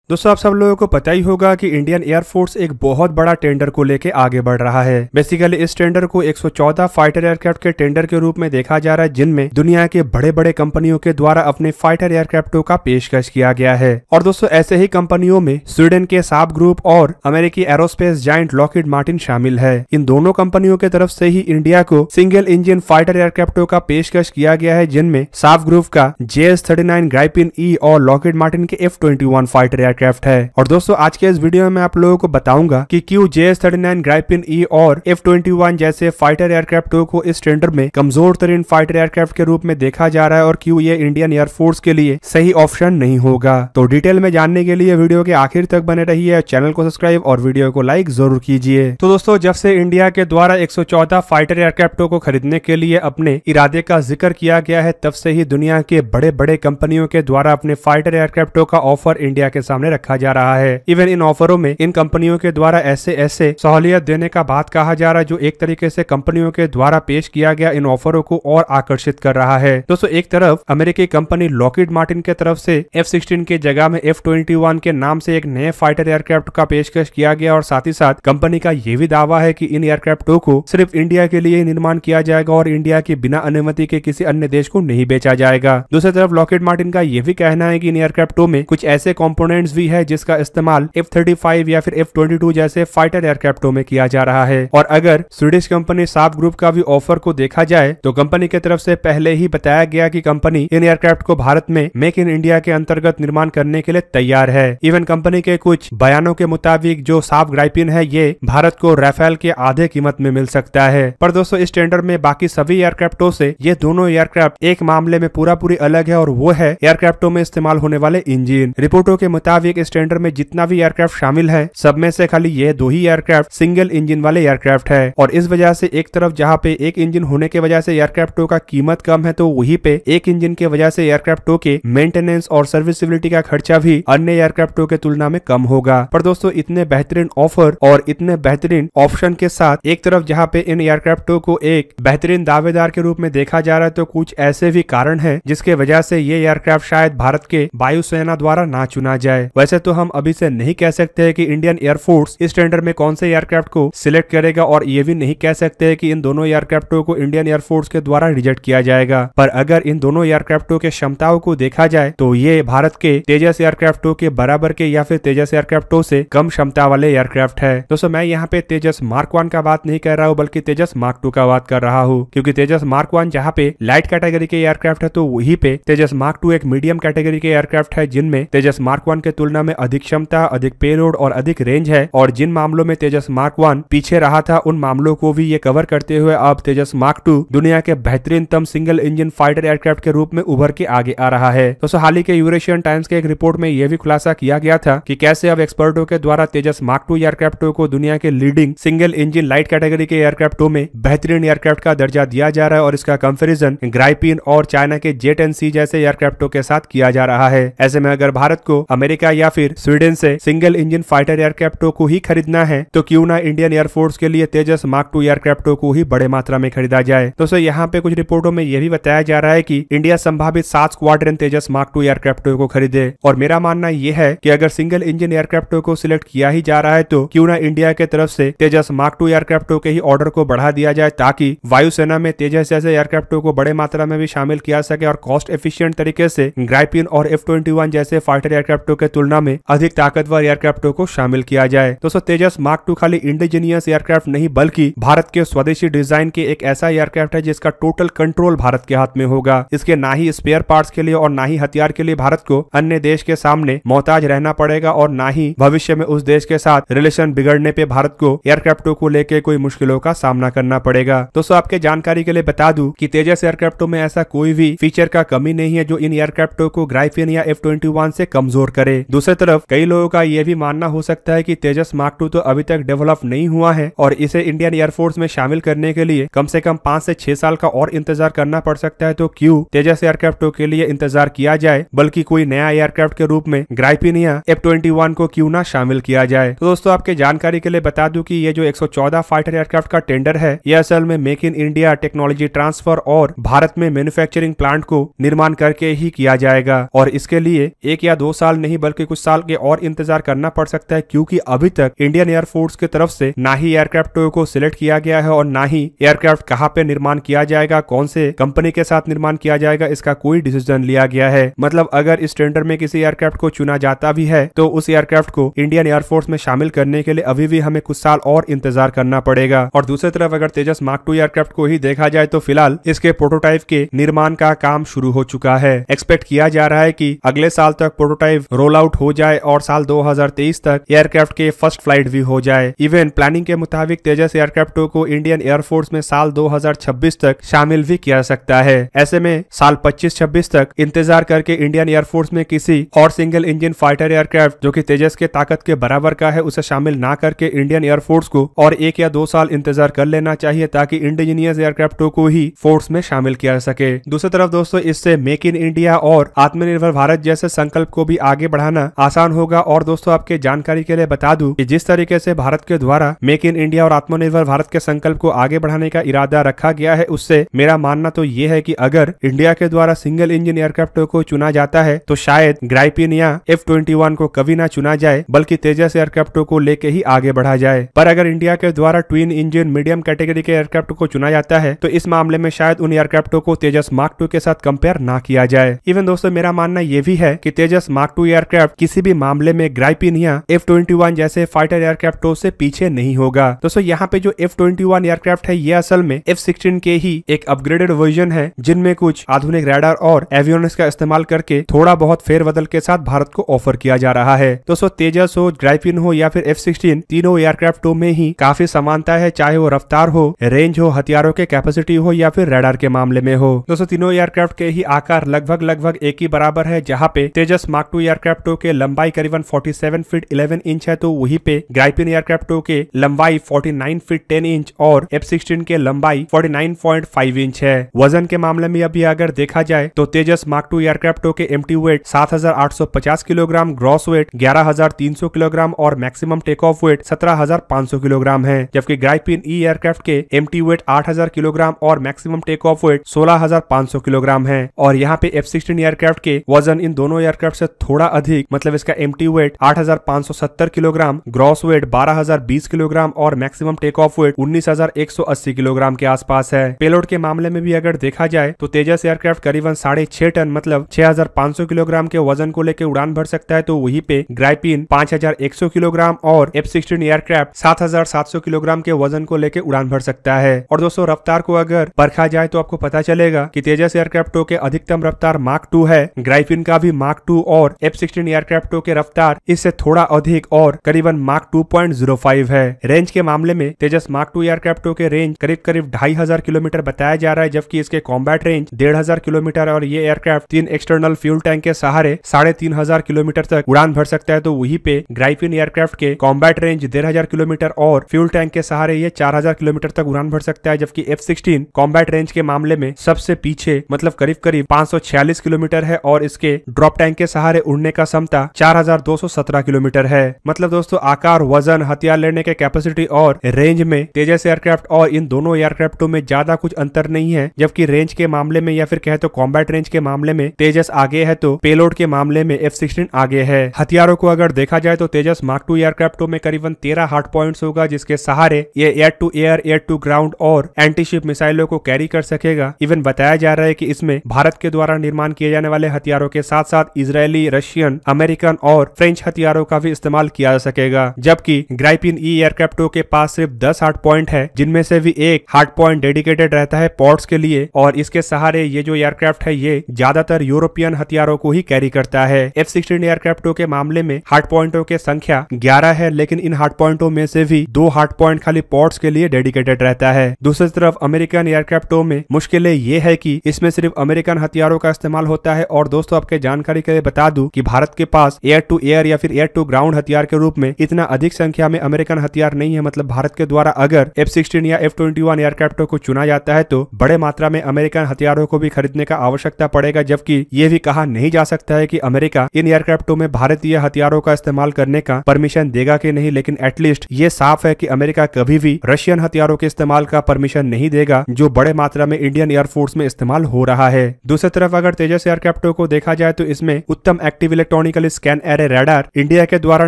दोस्तों आप सब लोगों को पता ही होगा कि इंडियन एयरफोर्स एक बहुत बड़ा टेंडर को लेके आगे बढ़ रहा है। बेसिकली इस टेंडर को 114 फाइटर एयरक्राफ्ट के टेंडर के रूप में देखा जा रहा है, जिनमें दुनिया के बड़े बड़े कंपनियों के द्वारा अपने फाइटर एयरक्राफ्टों का पेशकश किया गया है। और दोस्तों ऐसे ही कंपनियों में स्वीडन के साब ग्रुप और अमेरिकी एरोस्पेस जायंट लॉकहीड मार्टिन शामिल है। इन दोनों कंपनियों की तरफ से ही इंडिया को सिंगल इंजन फाइटर एयरक्राफ्टों का पेशकश किया गया है, जिनमें साब ग्रुप का JS-39 ग्राइपिन ई और लॉकहीड मार्टिन के F-21 फाइटर एयरक्राफ्ट है। और दोस्तों आज के इस वीडियो में मैं आप लोगों को बताऊंगा कि क्यों JS-39 ग्राइपिन ई और F-21 जैसे फाइटर एयरक्राफ्टों को इस टेंडर में कमजोर तरीन फाइटर एयरक्राफ्ट के रूप में देखा जा रहा है और क्यों ये इंडियन एयरफोर्स के लिए सही ऑप्शन नहीं होगा। तो डिटेल में जानने के लिए वीडियो के आखिर तक बने रहिए, चैनल को सब्सक्राइब और वीडियो को लाइक जरूर कीजिए। तो दोस्तों जब से इंडिया के द्वारा 114 फाइटर एयरक्राफ्टों को खरीदने के लिए अपने इरादे का जिक्र किया गया है, तब से ही दुनिया के बड़े बड़े कंपनियों के द्वारा अपने फाइटर एयरक्राफ्टों का ऑफर इंडिया के सामने रखा जा रहा है। इवन इन ऑफरों में इन कंपनियों के द्वारा ऐसे सहूलियत देने का बात कहा जा रहा है, जो एक तरीके से कंपनियों के द्वारा पेश किया गया इन ऑफरों को और आकर्षित कर रहा है। दोस्तों एक तरफ अमेरिकी कंपनी लॉकहीड मार्टिन के तरफ से F-16 की जगह में F-21 के नाम से एक नए फाइटर एयरक्राफ्ट का पेशकश किया गया और साथ ही साथ कंपनी का यह भी दावा है कि इन एयरक्राफ्टों को सिर्फ इंडिया के लिए निर्माण किया जाएगा और इंडिया के बिना अनुमति के किसी अन्य देश को नहीं बेचा जाएगा। दूसरी तरफ लॉकहीड मार्टिन का यह भी कहना है कि इन एयरक्राफ्टों में कुछ ऐसे कंपोनेंट्स भी है जिसका इस्तेमाल F-35 या फिर F-22 जैसे फाइटर एयरक्राफ्टों में किया जा रहा है। और अगर स्वीडिश कंपनी साब ग्रुप का भी ऑफर को देखा जाए तो कंपनी की तरफ से पहले ही बताया गया कि कंपनी इन एयरक्राफ्ट को भारत में मेक इन इंडिया के अंतर्गत निर्माण करने के लिए तैयार है। इवन कंपनी के कुछ बयानों के मुताबिक जो साब ग्राइपिन है ये भारत को राफेल के आधे कीमत में मिल सकता है। पर दोस्तों इस टेंडर में बाकी सभी एयरक्राफ्टों से ये दोनों एयरक्राफ्ट एक मामले में पूरी अलग है और वो है एयरक्राफ्टों में इस्तेमाल होने वाले इंजन। रिपोर्टों के मुताबिक इस टेंडर में जितना भी एयरक्राफ्ट शामिल है सब में से खाली ये दो ही एयरक्राफ्ट सिंगल इंजन वाले एयरक्राफ्ट है। और इस वजह से एक तरफ जहाँ पे एक इंजन होने की वजह से एयरक्राफ्टों का कीमत कम है, तो वहीं पे एक इंजन की वजह से एयरक्राफ्टों के मेंटेनेंस और सर्विसिबिलिटी का खर्चा भी अन्य एयरक्राफ्टों के तुलना में कम होगा। पर दोस्तों इतने बेहतरीन ऑफर और इतने बेहतरीन ऑप्शन के साथ एक तरफ जहाँ पे इन एयरक्राफ्टों को एक बेहतरीन दावेदार के रूप में देखा जा रहा है, तो कुछ ऐसे भी कारण है जिसके वजह से ये एयरक्राफ्ट शायद भारत के वायुसेना द्वारा ना चुना जाए। वैसे तो हम अभी से नहीं कह सकते हैं कि इंडियन एयरफोर्स इस टेंडर में कौन से एयरक्राफ्ट को सिलेक्ट करेगा और ये भी नहीं कह सकते हैं कि इन दोनों एयरक्राफ्टों को इंडियन एयरफोर्स के द्वारा रिजेक्ट किया जाएगा। पर अगर इन दोनों एयरक्राफ्टों के क्षमताओं को देखा जाए तो ये भारत के तेजस एयरक्राफ्टों के बराबर के या फिर तेजस एयरक्राफ्टों से कम क्षमता वाले एयरक्राफ्ट है। दोस्तों मैं यहाँ पे तेजस मार्क 1 का बात नहीं कर रहा हूँ, बल्कि तेजस मार्क 2 का बात कर रहा हूँ, क्योंकि तेजस मार्क 1 जहाँ पे लाइट कैटेगरी के एयरक्राफ्ट है, तो वहीं पे तेजस मार्क 2 एक मीडियम कैटेगरी के एयरक्राफ्ट है, जिनमें तेजस मार्क 1 के तुलना में अधिक क्षमता, अधिक पेलोड और अधिक रेंज है। और जिन मामलों में तेजस मार्क 1 पीछे रहा था उन मामलों को भी ये कवर करते हुए अब तेजस मार्क 2 दुनिया के बेहतरीनतम सिंगल इंजन फाइटर एयरक्राफ्ट के रूप में उभर के आगे आ रहा है। दोस्तों हाल ही के यूरेशियन टाइम्स के एक रिपोर्ट में यह भी खुलासा किया गया था कि कैसे अब एक्सपर्टों के द्वारा तेजस मार्क 2 एयरक्राफ्टों को दुनिया के leading single engine light category के एयरक्राफ्टों में बेहतरीन एयरक्राफ्ट का दर्जा दिया जा रहा है और इसका कंपैरिजन ग्राइपिन और चाइना के J-10C जैसे एयरक्राफ्टों के साथ किया जा रहा है। ऐसे में अगर भारत को अमेरिका या फिर स्वीडन से सिंगल इंजन फाइटर एयरक्राफ्टों को ही खरीदना है तो क्यों ना इंडियन एयरफोर्स के लिए तेजस मार्क 2 एयरक्राफ्टों को ही बड़े मात्रा में खरीदा जाए। दोस्तों यहाँ पे कुछ रिपोर्टों में यह भी बताया जा रहा है कि इंडिया संभावित 7 स्क्वाड्रन तेजस मार्क 2 एयरक्राफ्टों को खरीदे। और मेरा मानना यह है कि अगर सिंगल इंजन एयरक्राफ्टों को सिलेक्ट किया ही जा रहा है तो क्यों ना इंडिया के तरफ से तेजस मार्क 2 एयरक्राफ्टों के ही ऑर्डर को बढ़ा दिया जाए, ताकि वायुसेना में तेजस जैसे एयरक्राफ्टों को बड़े मात्रा में भी शामिल किया सके और कॉस्ट एफिशिएंट तरीके से ग्राइपिन और F-21 जैसे फाइटर एयरक्राफ्टों के तुलना में अधिक ताकतवर एयरक्राफ्टों को शामिल किया जाए। दोस्तों तेजस मार्क 2 खाली इंडिजीनियस एयरक्राफ्ट नहीं बल्कि भारत के स्वदेशी डिजाइन के एक ऐसा एयरक्राफ्ट है जिसका टोटल कंट्रोल भारत के हाथ में होगा। इसके ना ही स्पेयर पार्ट्स के लिए और ना ही हथियार के लिए भारत को अन्य देश के सामने मोहताज रहना पड़ेगा और ना ही भविष्य में उस देश के साथ रिलेशन बिगड़ने पे भारत को एयरक्राफ्टों को लेकर कोई मुश्किलों का सामना करना पड़ेगा। दोस्तों आपके जानकारी के लिए बता दूं कि तेजस एयरक्राफ्टों में ऐसा कोई भी फीचर का कमी नहीं है जो इन एयरक्राफ्टों को ग्राइपिन या F-21 से कमजोर करे। दूसरी तरफ कई लोगों का यह भी मानना हो सकता है कि तेजस मार्क 2 तो अभी तक डेवलप नहीं हुआ है और इसे इंडियन एयरफोर्स में शामिल करने के लिए कम से कम 5 से 6 साल का और इंतजार करना पड़ सकता है, तो क्यों तेजस एयरक्राफ्टों के लिए इंतजार किया जाए, बल्कि कोई नया एयरक्राफ्ट के रूप में ग्राइपिन या F-21 को क्यों ना शामिल किया जाए। तो दोस्तों आपके जानकारी के लिए बता दूं कि ये जो 114 फाइटर एयरक्राफ्ट का टेंडर है ये असल में make in India technology transfer और भारत में मैन्युफैक्चरिंग प्लांट को निर्माण करके ही किया जाएगा और इसके लिए 1 या 2 साल नहीं बल्कि बल्कि कुछ साल के और इंतजार करना पड़ सकता है, क्योंकि अभी तक इंडियन एयरफोर्स की तरफ से ना ही एयरक्राफ्ट को सिलेक्ट किया गया है और ना ही एयरक्राफ्ट कहां पे निर्माण किया जाएगा, कौन से कंपनी के साथ निर्माण किया जाएगा, इसका कोई डिसीजन लिया गया है। मतलब अगर इस टेंडर में किसी एयरक्राफ्ट को चुना जाता भी है तो उस एयरक्राफ्ट को इंडियन एयरफोर्स में शामिल करने के लिए अभी भी हमें कुछ साल और इंतजार करना पड़ेगा। और दूसरी तरफ अगर तेजस मार्क 2 एयरक्राफ्ट को ही देखा जाए तो फिलहाल इसके प्रोटोटाइप के निर्माण का काम शुरू हो चुका है। एक्सपेक्ट किया जा रहा है कि अगले साल तक प्रोटोटाइप रोल आउट हो जाए और साल 2023 तक एयरक्राफ्ट के फर्स्ट फ्लाइट भी हो जाए। इवन प्लानिंग के मुताबिक तेजस एयरक्राफ्ट को इंडियन एयरफोर्स में साल 2026 तक शामिल भी किया सकता है। ऐसे में साल 25-26 तक इंतजार करके इंडियन एयरफोर्स में किसी और सिंगल इंजन फाइटर एयरक्राफ्ट जो कि तेजस के ताकत के बराबर का है उसे शामिल ना करके इंडियन एयरफोर्स को और 1 या 2 साल इंतजार कर लेना चाहिए ताकि इंडिजीनियस एयरक्राफ्टों को ही फोर्स में शामिल किया जा सके। दूसरी तरफ दोस्तों इससे मेक इन इंडिया और आत्मनिर्भर भारत जैसे संकल्प को भी आगे बढ़ाना आसान होगा। और दोस्तों आपके जानकारी के लिए बता दूं कि जिस तरीके से भारत के द्वारा मेक इन इंडिया और आत्मनिर्भर भारत के संकल्प को आगे बढ़ाने का इरादा रखा गया है, उससे मेरा मानना तो ये है कि अगर इंडिया के द्वारा सिंगल इंजन एयरक्राफ्ट को चुना जाता है तो शायद ग्राइपिन या F-21 को कभी ना चुना जाए बल्कि तेजस एयरक्राफ्ट को लेके ही आगे बढ़ा जाए। पर अगर इंडिया के द्वारा ट्विन इंजन मीडियम कैटेगरी के एयरक्राफ्ट को चुना जाता है तो इस मामले में शायद उन एयरक्राफ्टों को तेजस मार्क 2 के साथ कंपेयर ना किया जाए। इवन दोस्तों मेरा मानना यह भी है कि तेजस मार्क 2 एयरक्राफ्ट किसी भी मामले में ग्राइपिन या F-21 जैसे फाइटर एयरक्राफ्टों से पीछे नहीं होगा। दोस्तों यहाँ पे जो F-21 एयरक्राफ्ट है ये असल में F-16 के ही एक अपग्रेडेड वर्जन है, जिनमें कुछ आधुनिक रडार और एवियोनिक्स का इस्तेमाल करके थोड़ा बहुत फेरबदल के साथ भारत को ऑफर किया जा रहा है। दोस्तों तेजस हो, ग्राइपिन हो या फिर F-16 तीनों एयरक्राफ्टों में ही काफी समानता है, चाहे वो रफ्तार हो, रेंज हो, हथियारों के कैपेसिटी हो या फिर रडार के मामले में हो। दोस्तों तीनों एयरक्राफ्ट के ही आकार लगभग एक ही बराबर है। जहाँ पे तेजस मार्क 2 एयरक्राफ्टों के लंबाई करीबन 47 फीट 11 इंच है तो वहीं पे ग्राइपिन एयरक्राफ्टों के लंबाई 49 फीट 10 इंच और F-16 के लंबाई 49.5 इंच है। वजन के मामले में अभी अगर देखा जाए तो तेजस मार्क 2 एयरक्राफ्टों के empty weight 7,850 kilogram, gross weight 11,300 kilogram और maximum take off weight 17,500 kilogram है, जबकि ग्राइपिन ई एयरक्राफ्ट के एम्प्टी वेट 8,000 किलोग्राम और maximum take off weight 16,500 kilogram है। और यहाँ पे F-16 एयरक्राफ्ट के वजन इन दोनों एयरक्राफ्ट से थोड़ा अधिक, मतलब इसका empty weight 8,570 kilogram, gross weight 12,020 kilogram और maximum take off weight 19,180 kilogram के आसपास है। पेलोड के मामले में भी अगर देखा जाए तो तेजस एयरक्राफ्ट करीबन 6.5 टन मतलब 6,500 किलोग्राम के वजन को लेकर उड़ान भर सकता है, तो वहीं पे ग्राइपिन 5,100 किलोग्राम और F-16 एयरक्राफ्ट 7,700 किलोग्राम के वजन को लेकर उड़ान भर सकता है। और दोस्तों रफ्तार को अगर परखा जाए तो आपको पता चलेगा कि तेजस एयरक्राफ्टों के अधिकतम रफ्तार मार्क 2 है, ग्राइपिन का भी मार्क 2 और F-16 एयरक्राफ्टों के रफ्तार इससे थोड़ा अधिक और करीबन मार्क 2.05 है। रेंज के मामले में तेजस मार्क 2 एयरक्राफ्टों के रेंज करीब 2,500 किलोमीटर बताया जा रहा है, जबकि इसके कॉम्बैट रेंज 1,500 किलोमीटर और ये एयरक्राफ्ट 3 एक्सटर्नल फ्यूल टैंक के सहारे 3,500 किलोमीटर तक उड़ान भर सकता है, तो वहीं पे ग्राइपिन एयरक्राफ्ट के कॉम्बैट रेंज 1,500 किलोमीटर और फ्यूल टैंक के सहारे ये 4,000 किलोमीटर तक उड़ान भर सकता है, जबकि F-16 कॉम्बैट रेंज के मामले में सबसे पीछे मतलब करीब 546 किलोमीटर है और इसके ड्रॉप टैंक के सहारे उड़ने का क्षमता 4,217 किलोमीटर है। मतलब दोस्तों आकार, वजन, हथियार लेने के कैपेसिटी और रेंज में तेजस एयरक्राफ्ट और इन दोनों एयरक्राफ्टों में ज्यादा कुछ अंतर नहीं है, जबकि रेंज के मामले में या फिर कहे तो कॉम्बैट रेंज के मामले में तेजस आगे है तो पेलोड के मामले में F-16 आगे है। हथियारों को अगर देखा जाए तो तेजस मार्क 2 एयरक्राफ्टों में करीबन 13 हार्ड पॉइंट्स होगा, जिसके सहारे ये air to air, air to ground और एंटी शिप मिसाइलों को कैरी कर सकेगा। इवन बताया जा रहा है कि इसमें भारत के द्वारा निर्माण किए जाने वाले हथियारों के साथ साथ इजरायली, रशियन, अमेरिकन और फ्रेंच हथियारों का भी इस्तेमाल किया जा सकेगा। जबकि ग्राइपिन ई एयरक्राफ्टों के पास सिर्फ 10 हार्ड पॉइंट है, जिनमें से भी एक हार्ड पॉइंट डेडिकेटेड रहता है पोर्ट्स के लिए और इसके सहारे ये जो एयरक्राफ्ट है ये ज्यादातर यूरोपियन हथियारों को ही कैरी करता है। F-16 एयरक्राफ्टों के मामले में हार्ड पॉइंटों की संख्या 11 है, लेकिन इन हार्ड पॉइंटों में से भी 2 हार्ड पॉइंट खाली पोर्ट्स के लिए डेडिकेटेड रहता है। दूसरी तरफ अमेरिकन एयरक्राफ्टों में मुश्किलें ये है कि इसमें सिर्फ अमेरिकन हथियारों का इस्तेमाल होता है। और दोस्तों आपके जानकारी के लिए बता दूं कि भारत के पास एयर टू एयर या फिर एयर टू ग्राउंड हथियार के रूप में इतना अधिक संख्या में अमेरिकन हथियार नहीं है। मतलब भारत के द्वारा अगर F-16 या F-21 एयरक्राफ्टों को चुना जाता है तो बड़े मात्रा में अमेरिकन हथियारों को भी खरीदने का आवश्यकता पड़ेगा, जबकि ये भी कहा नहीं जा सकता है कि अमेरिका इन एयरक्राफ्टों में भारतीय हथियारों का इस्तेमाल करने का परमिशन देगा कि नहीं, लेकिन एटलीस्ट ये साफ है कि अमेरिका कभी भी रशियन हथियारों के इस्तेमाल का परमिशन नहीं देगा, जो बड़े मात्रा में इंडियन एयरफोर्स में इस्तेमाल हो रहा है। दूसरी तरफ अगर तेजस एयरक्राफ्टों को देखा जाए तो इसमें उत्तम active electronic electronical scan array radar, India के द्वारा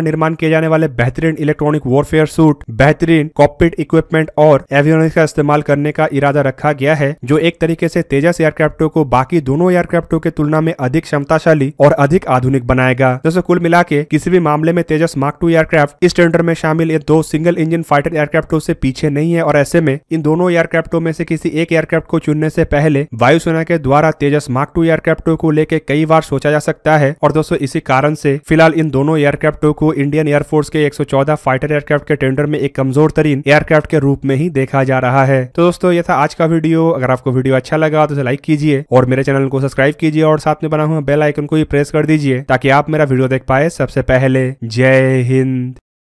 निर्माण किए जाने वाले बेहतरीन इलेक्ट्रॉनिक वॉरफेयर सूट, बेहतरीन कॉकपिट इक्विपमेंट और एवियोनिक्स का इस्तेमाल करने का इरादा रखा गया है, जो एक तरीके से तेजस एयरक्राफ्टों को बाकी दोनों एयरक्राफ्टों की तुलना में अधिक क्षमताशाली और अधिक आधुनिक बनाएगा। दोस्तों कुल मिला के किसी भी मामले में तेजस मार्क 2 एयरक्राफ्ट इस टेंडर में शामिल ये दो सिंगल इंजन फाइटर एयरक्राफ्टों से पीछे नहीं है और ऐसे में इन दोनों एयरक्राफ्टों में से किसी एक एयरक्राफ्ट को चुनने से पहले वायुसेना के द्वारा तेजस मार्क 2 एयरक्राफ्टों को लेकर कई बार सोचा जा सकता है। और दोस्तों इसी कारण से फिलहाल इन दोनों एयरक्राफ्टों को इंडियन एयरफोर्स के 114 फाइटर एयरक्राफ्ट के टेंडर में एक कमजोर तरीन एयरक्राफ्ट के रूप में ही देखा जा रहा है। तो दोस्तों ये था आज का वीडियो। अगर आपको वीडियो अच्छा लगा तो लाइक कीजिए और मेरे चैनल को सब्सक्राइब कीजिए और साथ में बना हुआ बेल आइकन को भी प्रेस कर दीजिए ताकि आप मेरा वीडियो देख पाए सबसे पहले। जय हिंद।